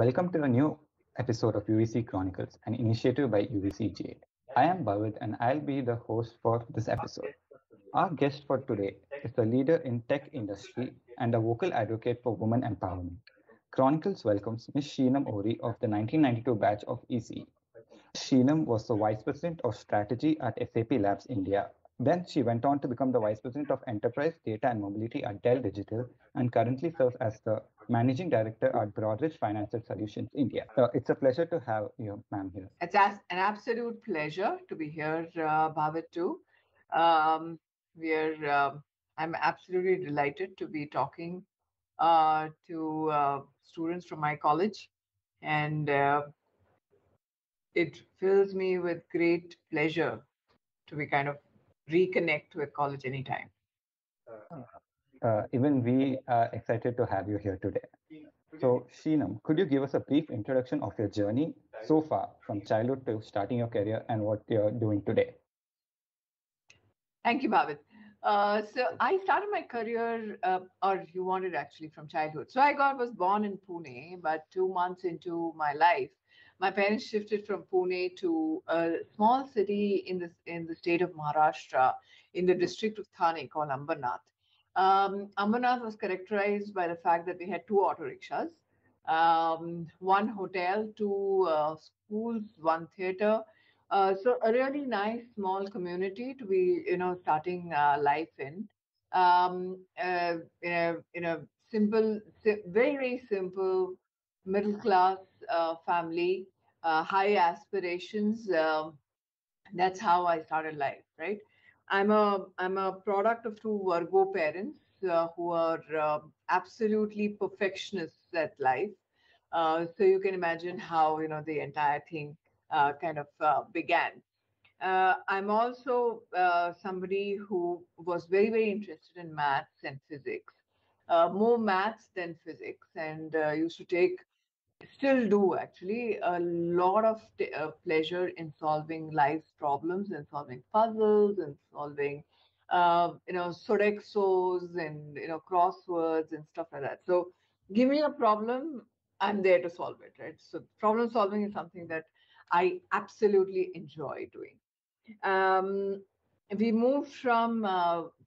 Welcome to a new episode of UVCE Chronicles, an initiative by UVCE. I am Bhavid and I'll be the host for this episode. Our guest for today is a leader in tech industry and a vocal advocate for women empowerment. Chronicles welcomes Ms. Sheenam Ohrie of the 1992 batch of ECE. Sheenam was the Vice President of Strategy at SAP Labs India. Then she went on to become the Vice President of Enterprise Data and Mobility at Dell Digital and currently serves as the Managing Director at Broadridge Financial Solutions India. It's a pleasure to have you, ma'am, here. It's an absolute pleasure to be here, Bhavid, too. I'm absolutely delighted to be talking to students from my college, and it fills me with great pleasure to be kind of reconnect with college anytime. Even we are excited to have you here today. So, Sheenam, could you give us a brief introduction of your journey so far from childhood to starting your career and what you're doing today? Thank you, Bhavid. So I started my career, or you wanted actually from childhood. So I was born in Pune, but 2 months into my life, my parents shifted from Pune to a small city in the state of Maharashtra, in the district of Thane called Ambernath. Ambernath was characterized by the fact that we had 2 auto rickshaws, 1 hotel, 2 schools, 1 theater. So a really nice small community to be, starting life in. In a simple, very, very simple middle class family, high aspirations. That's how I started life, right? I'm a product of 2 Virgo parents who are absolutely perfectionists at life. So you can imagine how the entire thing kind of began. I'm also somebody who was very, very interested in maths and physics, more maths than physics, and used to take, still do actually, a lot of pleasure in solving life's problems and solving puzzles and solving, Sodexos and, crosswords and stuff like that. So give me a problem, I'm there to solve it, right? So problem solving is something that I absolutely enjoy doing. We moved from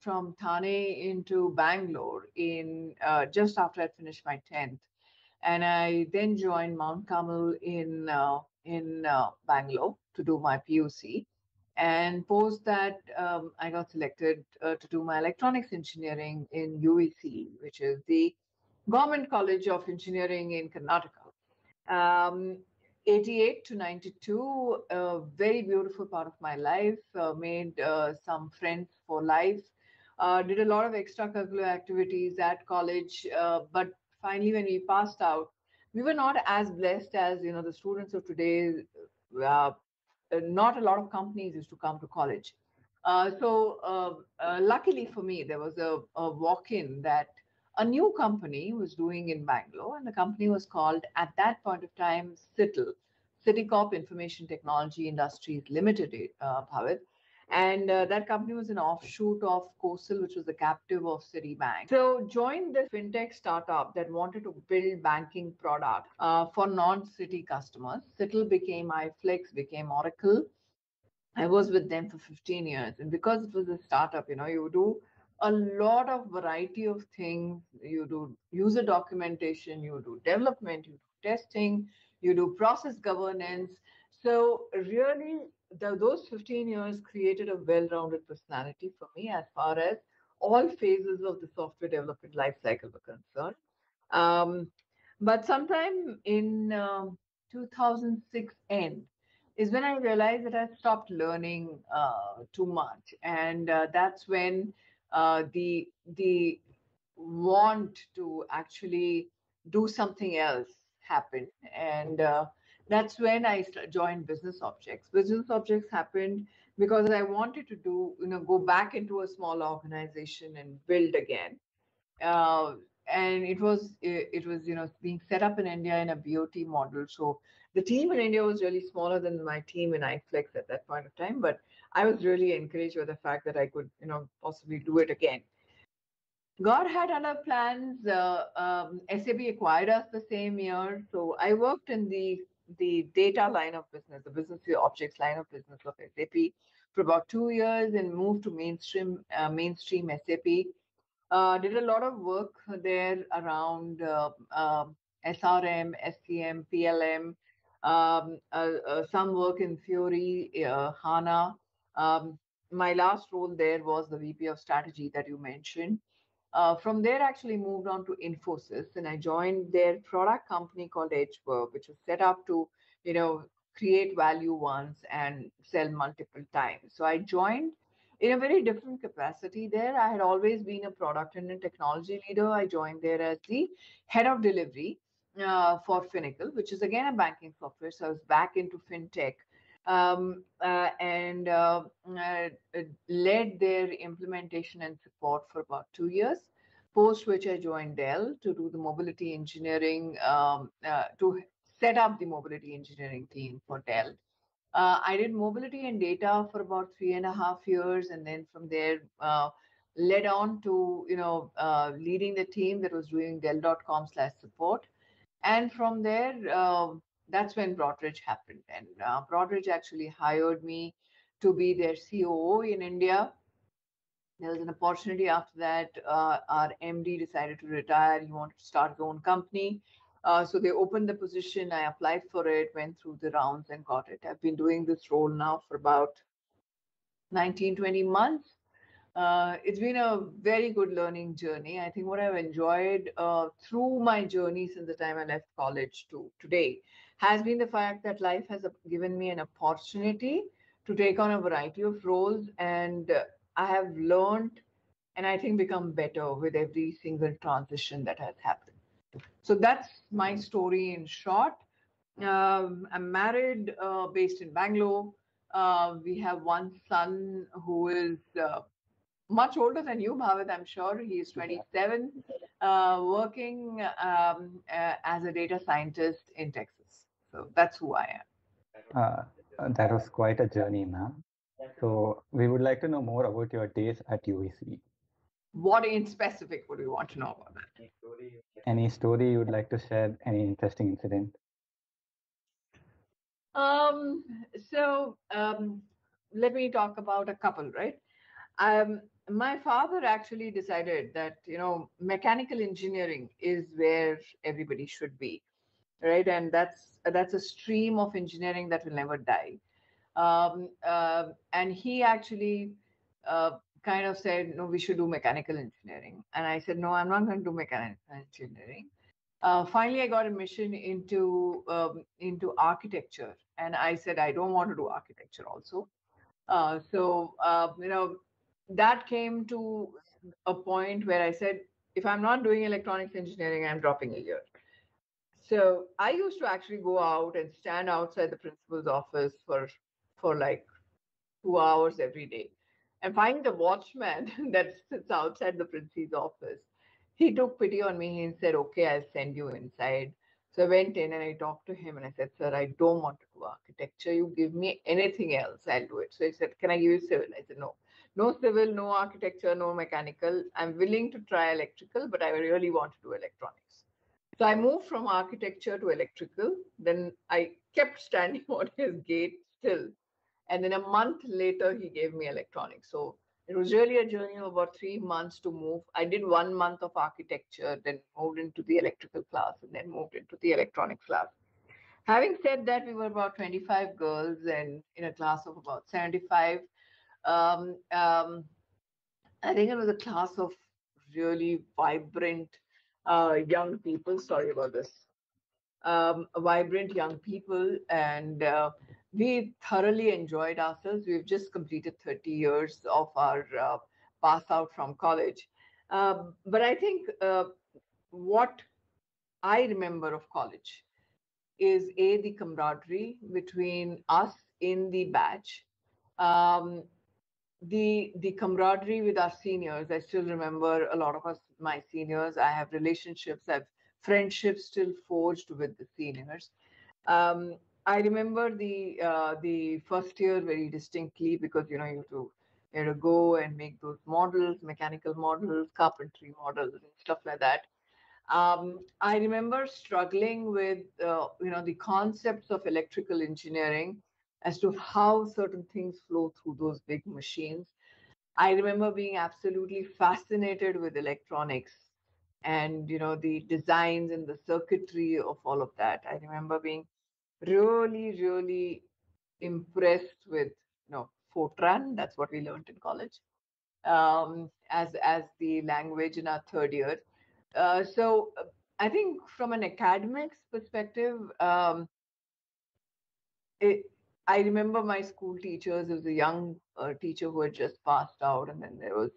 Thane into Bangalore in just after I finished my 10th, and I then joined Mount Carmel in Bangalore to do my PUC. And post that, I got selected to do my electronics engineering in UVCE, which is the Government College of Engineering in Karnataka. 88 to 92, a very beautiful part of my life, made some friends for life, did a lot of extracurricular activities at college, but finally when we passed out, we were not as blessed as, the students of today. Not a lot of companies used to come to college. So luckily for me, there was a walk-in that a new company was doing in Bangalore, and the company was called, at that point of time, CITL, Citicorp Information Technology Industries Limited, Bhavid. And that company was an offshoot of COSL, which was a captive of Citibank. So joined this fintech startup that wanted to build banking product for non-Citi customers. CITL became iFlex, became Oracle. I was with them for 15 years. And because it was a startup, you do a lot of variety of things. You do user documentation, you do development, you do testing, you do process governance. So really, those 15 years created a well-rounded personality for me as far as all phases of the software development lifecycle were concerned. But sometime in 2006 end is when I realized that I stopped learning too much, and that's when the want to actually do something else happened, and that's when I joined Business Objects. Business Objects happened because I wanted to go back into a small organization and build again. And it was being set up in India in a BOT model. So the team in India was really smaller than my team in iFlex at that point of time, but I was really encouraged by the fact that I could possibly do it again. God had other plans. SAP acquired us the same year, so I worked in the data line of business, the business objects line of business of SAP for about 2 years, and moved to mainstream SAP. Did a lot of work there around SRM, SCM, PLM, some work in Theory, HANA. Um, my last role there was the VP of Strategy that you mentioned. From there, actually moved on to Infosys, and I joined their product company called Edgework, which was set up to, you know, create value once and sell multiple times. So I joined in a very different capacity there. I had always been a product and a technology leader. I joined there as the head of delivery for Finacle, which is again a banking software. So I was back into fintech, and led their implementation and support for about 2 years. Post which I joined Dell to do the mobility engineering, to set up the mobility engineering team for Dell. I did mobility and data for about 3.5 years, and then from there led on to leading the team that was doing Dell.com/support, and from there that's when Broadridge happened, and Broadridge actually hired me to be their COO in India. There was an opportunity after that. Our MD decided to retire. He wanted to start his own company. So they opened the position. I applied for it, went through the rounds and got it. I've been doing this role now for about 19, 20 months. It's been a very good learning journey. I think what I've enjoyed through my journey since the time I left college to today has been the fact that life has given me an opportunity to take on a variety of roles, and I have learned and I think become better with every single transition that has happened. So that's my story in short. I'm married, based in Bangalore. We have one son who is much older than you, Bhavid, I'm sure. He is 27, working as a data scientist in Texas. So that's who I am. That was quite a journey, ma'am. So we would like to know more about your days at UVC. What in specific would you want to know about that? Any story you would like to share? Any interesting incident? Um, so let me talk about a couple, right? My father actually decided that, mechanical engineering is where everybody should be, right? And that's a stream of engineering that will never die. And he actually uh, kind of said, no, we should do mechanical engineering. And I said, no, I'm not going to do mechanical engineering. Finally, I got admission into architecture, and I said I don't want to do architecture also. So that came to a point where I said, if I'm not doing electronics engineering, I'm dropping a year. So I used to actually go out and stand outside the principal's office for like 2 hours every day. And find the watchman that sits outside the principal's office. He took pity on me and said, okay, I'll send you inside. So I went in and I talked to him and I said, sir, I don't want to do architecture. You give me anything else, I'll do it. So he said, can I give you civil? I said, no. No civil, no architecture, no mechanical. I'm willing to try electrical, but I really want to do electronics. So I moved from architecture to electrical. Then I kept standing on his gate still. And then a month later, he gave me electronics. So it was really a journey of about 3 months to move. I did 1 month of architecture, then moved into the electrical class, and then moved into the electronics class. Having said that, we were about 25 girls and in a class of about 75. Um, um, I think it was a class of really vibrant young people. Sorry about this. Vibrant young people, and we thoroughly enjoyed ourselves. We've just completed 30 years of our pass out from college. But I think what I remember of college is the camaraderie between us in the batch, um, the camaraderie with our seniors. I still remember a lot of us, my seniors. I have relationships, I have friendships still forged with the seniors. I remember the first year very distinctly because you have to You had to go and make those models, mechanical models, carpentry models, and stuff like that. I remember struggling with the concepts of electrical engineering as to how certain things flow through those big machines. I remember being absolutely fascinated with electronics and the designs and the circuitry of all of that. I remember being really, really impressed with Fortran. That's what we learned in college, as the language in our third year. So I think from an academics perspective, it, I remember my school teachers. There was a young teacher who had just passed out, and then there was,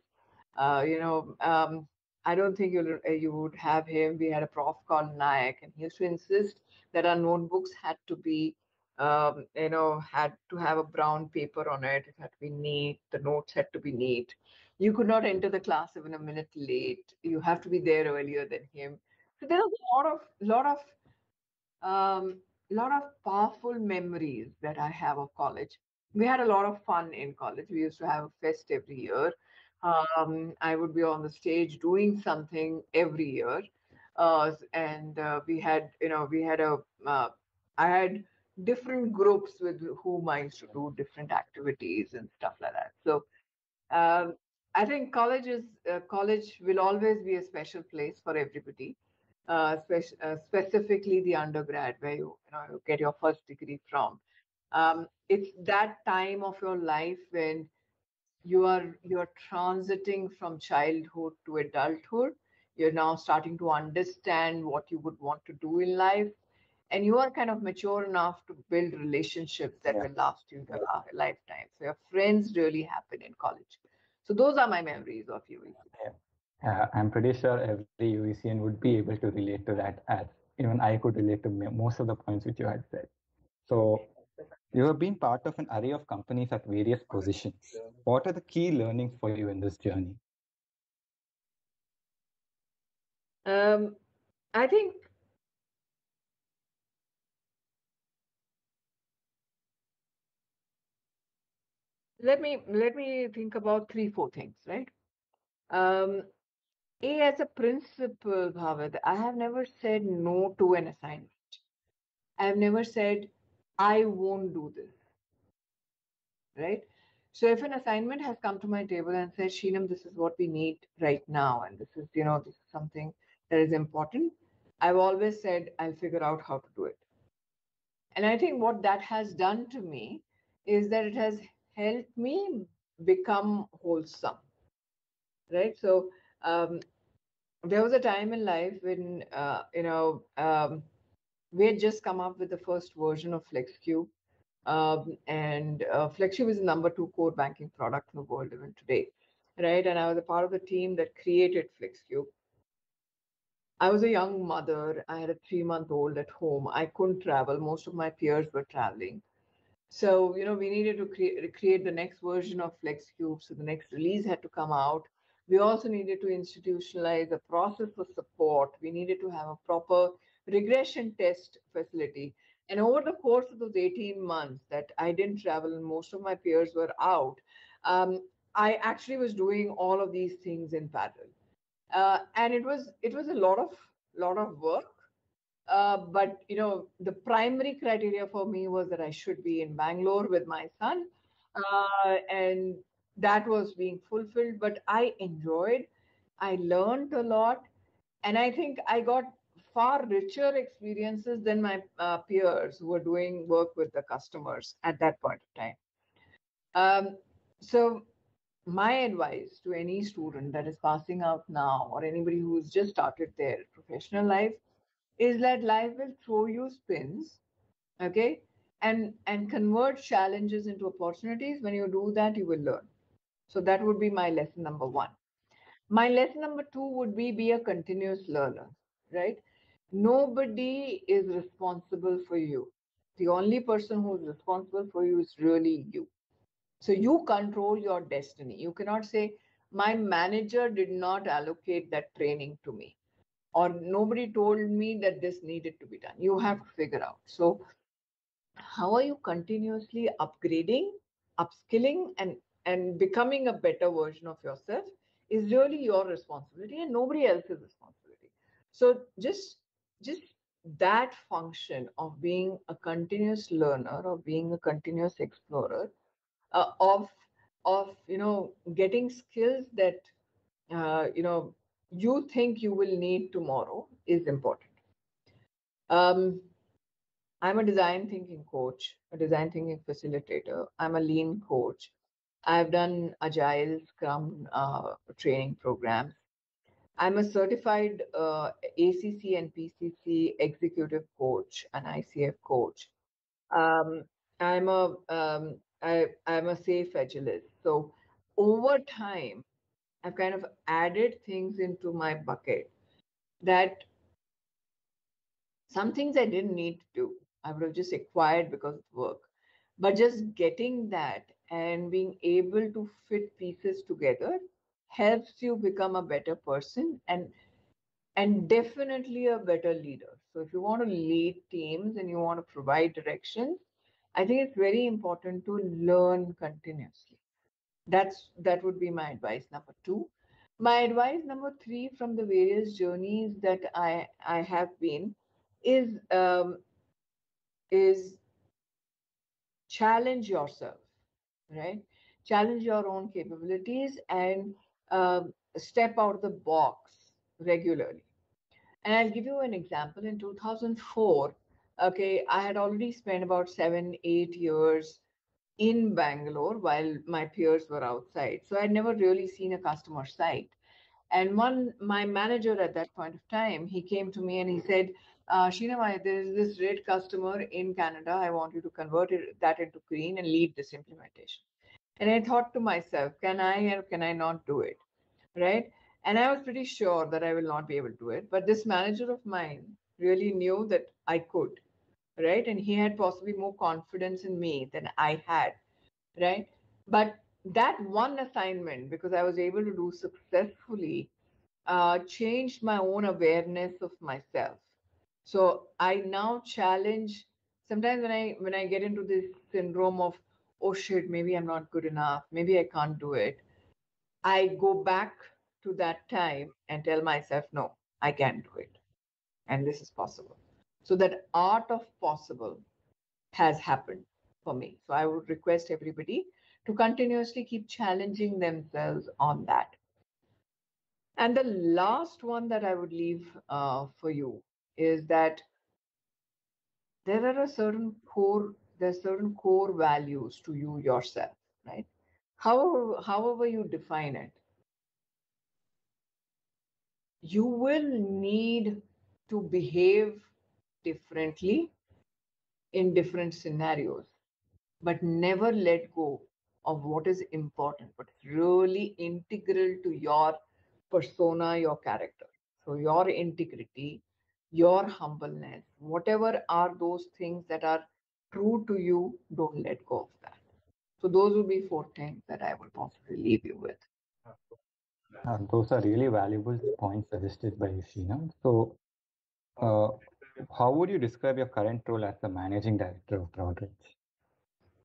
uh, you know, um, I don't think you would have him. We had a prof called Nayak, and he used to insist that our notebooks had to be, had to have a brown paper on it. It had to be neat. The notes had to be neat. You could not enter the class even a minute late. You have to be there earlier than him. So there was um, lot of powerful memories that I have of college. We had a lot of fun in college. We used to have a fest every year. I would be on the stage doing something every year, and I had different groups with whom I used to do different activities and stuff like that. So um, I think college will always be a special place for everybody, specifically the undergrad where you get your first degree from. It's that time of your life when you're transiting from childhood to adulthood. You're now starting to understand what you would want to do in life, and you are kind of mature enough to build relationships that will last you the lifetime. So your friends really happen in college. So those are my memories of UVC. I'm pretty sure every UVCN would be able to relate to that, as even I could relate to most of the points which you had said. So, you have been part of an array of companies at various positions. What are the key learnings for you in this journey? Um, I think let me think about three, four things, right? Um, as a principal, Bhavid, I have never said no to an assignment. I have never said I won't do this, right? So if an assignment has come to my table and said, Sheenam, this is what we need right now, and this is something that is important, I've always said I'll figure out how to do it. And I think what that has done to me is that it has helped me become wholesome, right? So there was a time in life when we had just come up with the first version of FlexCube. And FlexCube is the number two core banking product in the world even today, right? And I was a part of the team that created FlexCube. I was a young mother. I had a 3-month-old at home. I couldn't travel. Most of my peers were traveling. So, we needed to create the next version of FlexCube. So the next release had to come out. We also needed to institutionalize a process for support. We needed to have a proper regression test facility. And over the course of those 18 months that I didn't travel and most of my peers were out, um, I actually was doing all of these things in parallel. And it was a lot of work, but the primary criteria for me was that I should be in Bangalore with my son, and that was being fulfilled. But I enjoyed, I learned a lot, and I think I got far richer experiences than my peers who were doing work with the customers at that point of time. So my advice to any student that is passing out now or anybody who's just started their professional life is that life will throw you spins, okay, and convert challenges into opportunities. When you do that, you will learn. So that would be my lesson number one. My lesson number two would be a continuous learner, right? Nobody is responsible for you. The only person who is responsible for you is really you. So you control your destiny. You cannot say, my manager did not allocate that training to me, or nobody told me that this needed to be done. You have to figure out. So how are you continuously upgrading, upskilling, and and becoming a better version of yourself is really your responsibility and nobody else's responsibility. So just that function of being a continuous learner, of being a continuous explorer, of getting skills that you think you will need tomorrow is important. um, I'm a design thinking coach, a design thinking facilitator. I'm a lean coach. I've done agile scrum training programs. I'm a certified ACC and PCC executive coach, an ICF coach. um, I'm a safe agilist. So over time, I've kind of added things into my bucket that some things I didn't need to do. I would have just acquired because of work. But just getting that and being able to fit pieces together helps you become a better person and definitely a better leader. So if you want to lead teams and you want to provide directions, I think it's very important to learn continuously. That would be my advice number two. My advice number three from the various journeys that I have been is is challenge yourself, right? Challenge your own capabilities and step out of the box regularly. And I'll give you an example. In 2004, okay, I had already spent about 7, 8 years in Bangalore while my peers were outside. So I'd never really seen a customer site. And my manager at that point of time, he came to me and he said, Sheenam, there is this red customer in Canada. I want you to convert that into green and lead this implementation. And I thought to myself, can I or can I not do it? Right. And I was pretty sure that I will not be able to do it. But this manager of mine really knew that I could. Right. And he had possibly more confidence in me than I had. Right. But that one assignment, because I was able to do successfully, changed my own awareness of myself. So I now challenge. Sometimes when I get into this syndrome of, oh shit, maybe I'm not good enough, maybe I can't do it, I go back to that time and tell myself, no, I can do it, and this is possible. So that art of possible has happened for me. So I would request everybody to continuously keep challenging themselves on that. And the last one that I would leave for you is that there are a certain core values to you yourself, right? However you define it, you will need to behave differently in different scenarios, but never let go of what is important, but really integral to your persona, your character. So, your integrity, your humbleness, whatever are those things that are true to you, don't let go of that. So, those would be four things that I would possibly leave you with. Those are really valuable points suggested by Sheena. So, uh, how would you describe your current role as the managing director of Broadridge?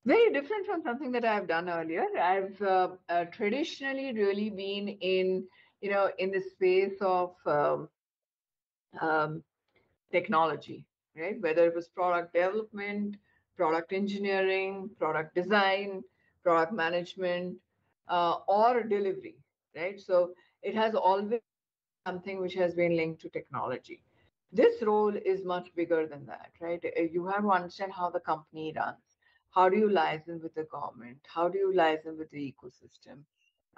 Very different from something that I've done earlier. I've traditionally really been in the space of um, technology, right? Whether it was product development, product engineering, product design, product management, or delivery, right? So it has always something which has been linked to technology. This role is much bigger than that, right? You have to understand how the company runs. How do you liaison with the government? How do you liaison with the ecosystem?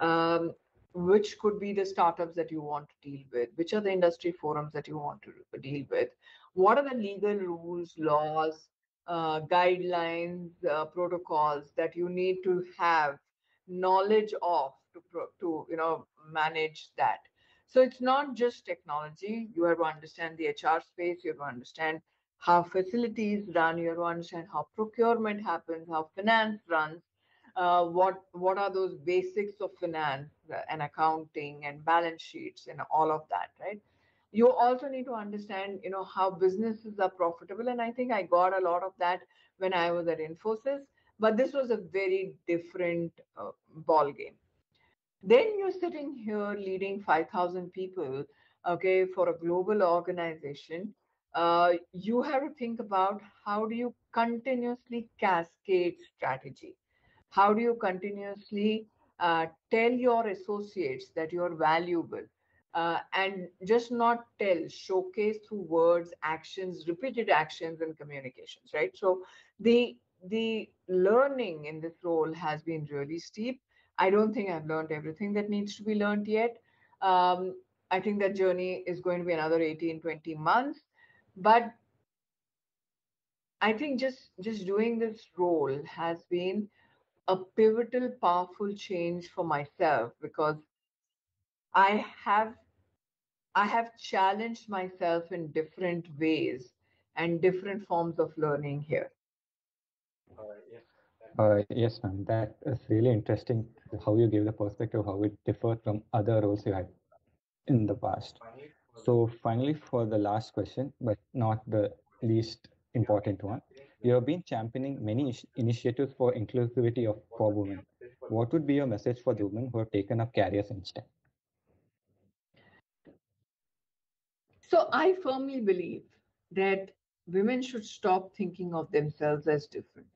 Um, which could be the startups that you want to deal with? Which are the industry forums that you want to deal with? What are the legal rules, laws, guidelines, protocols that you need to have knowledge of to manage that? So it's not just technology. You have to understand the HR space. You have to understand how facilities run. You have to understand how procurement happens, how finance runs. What are those basics of finance and accounting and balance sheets and all of that, right? You also need to understand, how businesses are profitable. And I think I got a lot of that when I was at Infosys. But this was a very different ball game. Then you're sitting here leading 5,000 people, okay, for a global organization. You have to think about how do you continuously cascade strategy? How do you continuously tell your associates that you're valuable? And just not tell, showcase through words, actions, repeated actions, and communications, right? So the learning in this role has been really steep. I don't think I've learned everything that needs to be learned yet. Um, I think that journey is going to be another 18, 20 months. But I think just doing this role has been a pivotal, powerful change for myself because I have I have challenged myself in different ways and different forms of learning here. Yes, ma'am. That is really interesting how you gave the perspective, how it differed from other roles you had in the past. So, finally, for the last question, but not the least important one, you have been championing many initiatives for inclusivity for women. What would be your message for the women who have taken up careers in STEM? So I firmly believe that women should stop thinking of themselves as different.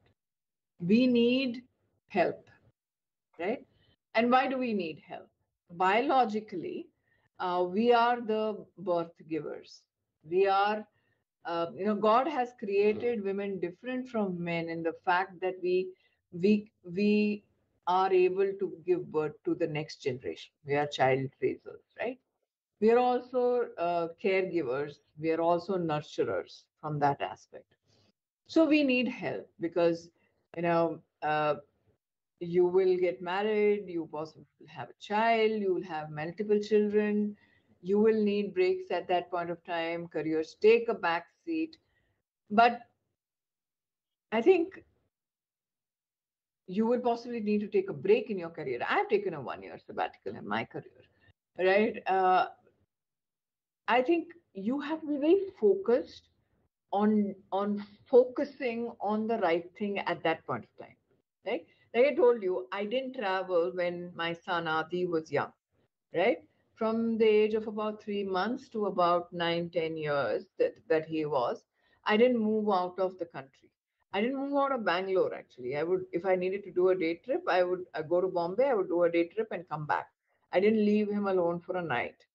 We need help, right? And why do we need help? Biologically, we are the birth givers. We are, God has created women different from men in the fact that we are able to give birth to the next generation. We are child raisers, right? We are also caregivers. We are also nurturers from that aspect. So we need help because, you know, you will get married, you possibly will have a child, you will have multiple children, you will need breaks at that point of time, careers take a back seat. But I think you will possibly need to take a break in your career. I've taken a 1 year sabbatical in my career, right? I think you have to be very focused on focusing on the right thing at that point of time, right? Like I told you, I didn't travel when my son Adi was young, right? From the age of about 3 months to about 9, 10 years that he was, I didn't move out of the country. I didn't move out of Bangalore actually. I would, if I needed to do a day trip, I would go to Bombay, I would do a day trip and come back. I didn't leave him alone for a night,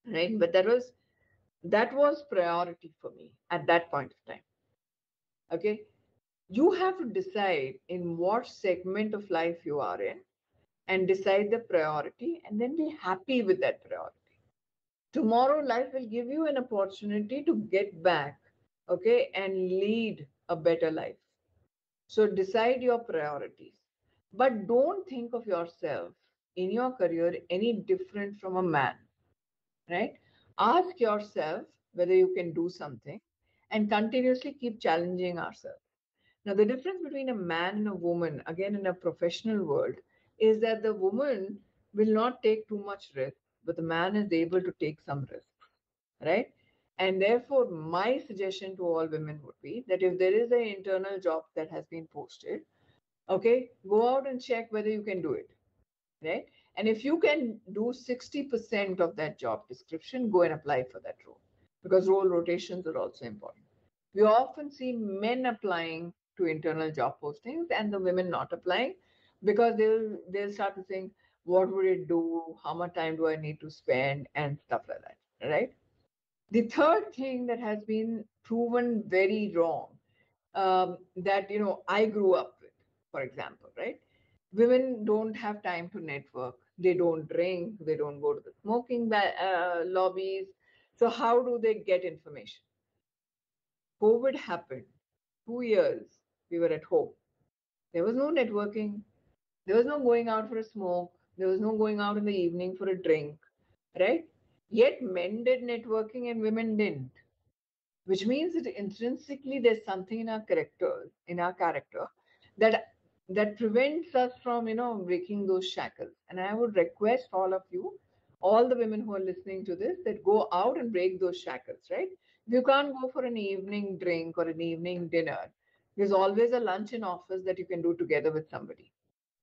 right? But that was priority for me at that point of time. Okay. You have to decide in what segment of life you are in and decide the priority and then be happy with that priority. Tomorrow, life will give you an opportunity to get back, okay, and lead a better life. So decide your priorities. But don't think of yourself in your career any different from a man, right? Ask yourself whether you can do something and continuously keep challenging ourselves. Now, the difference between a man and a woman, again in a professional world, is that the woman will not take too much risk, but the man is able to take some risk, right? And therefore, my suggestion to all women would be that if there is an internal job that has been posted, okay, go out and check whether you can do it, right? And if you can do 60% of that job description, go and apply for that role because role rotations are also important. We often see men applying to internal job postings and the women not applying because they'll start to think, what would it do? How much time do I need to spend? And stuff like that, right? The third thing that has been proven very wrong that I grew up with, for example, right? Women don't have time to network. They don't drink. They don't go to the smoking lobbies. So how do they get information? COVID happened. 2 years we were at home. There was no networking. There was no going out for a smoke. There was no going out in the evening for a drink, right? Yet men did networking and women didn't, which means that intrinsically there's something in our character that that prevents us from breaking those shackles. And I would request all of you, all the women who are listening to this, that go out and break those shackles, right? If you can't go for an evening drink or an evening dinner, There's always a lunch in office that you can do together with somebody,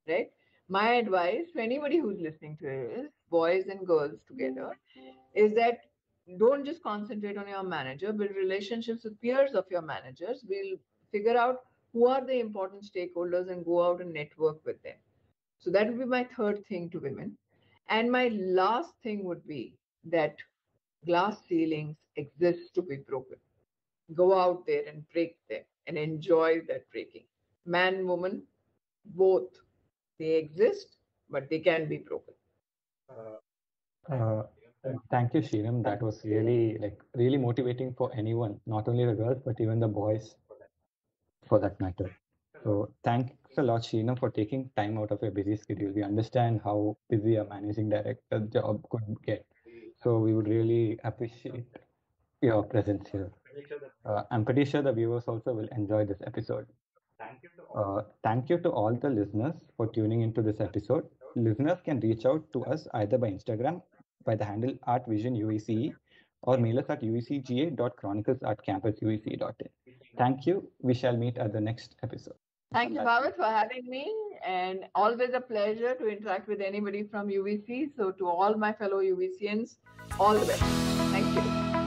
right? My advice to anybody who's listening to this, boys and girls together, is that don't just concentrate on your manager, build relationships with peers of your managers. We'll figure out who are the important stakeholders and go out and network with them. So that would be my third thing to women. And my last thing would be that glass ceilings exist to be broken. Go out there and break them and enjoy that breaking. Man, woman, both, they exist, but they can be broken. Uh, Thank you, Sheenam. That was really really motivating for anyone, not only the girls but even the boys, for that matter. So thanks a lot, Sheenam, for taking time out of your busy schedule. We understand how busy a managing director job could get. So we would really appreciate your presence here. I'm pretty sure the viewers also will enjoy this episode. Thank you to all the listeners for tuning into this episode. Listeners can reach out to us either by Instagram by the handle @visionuece or mail us at uvcga.chronicles@campusuec.in. Thank you. We shall meet at the next episode. Thank you, Bhavid, for having me, and always a pleasure to interact with anybody from UVC. So, to all my fellow UVCians, all the best. Thank you.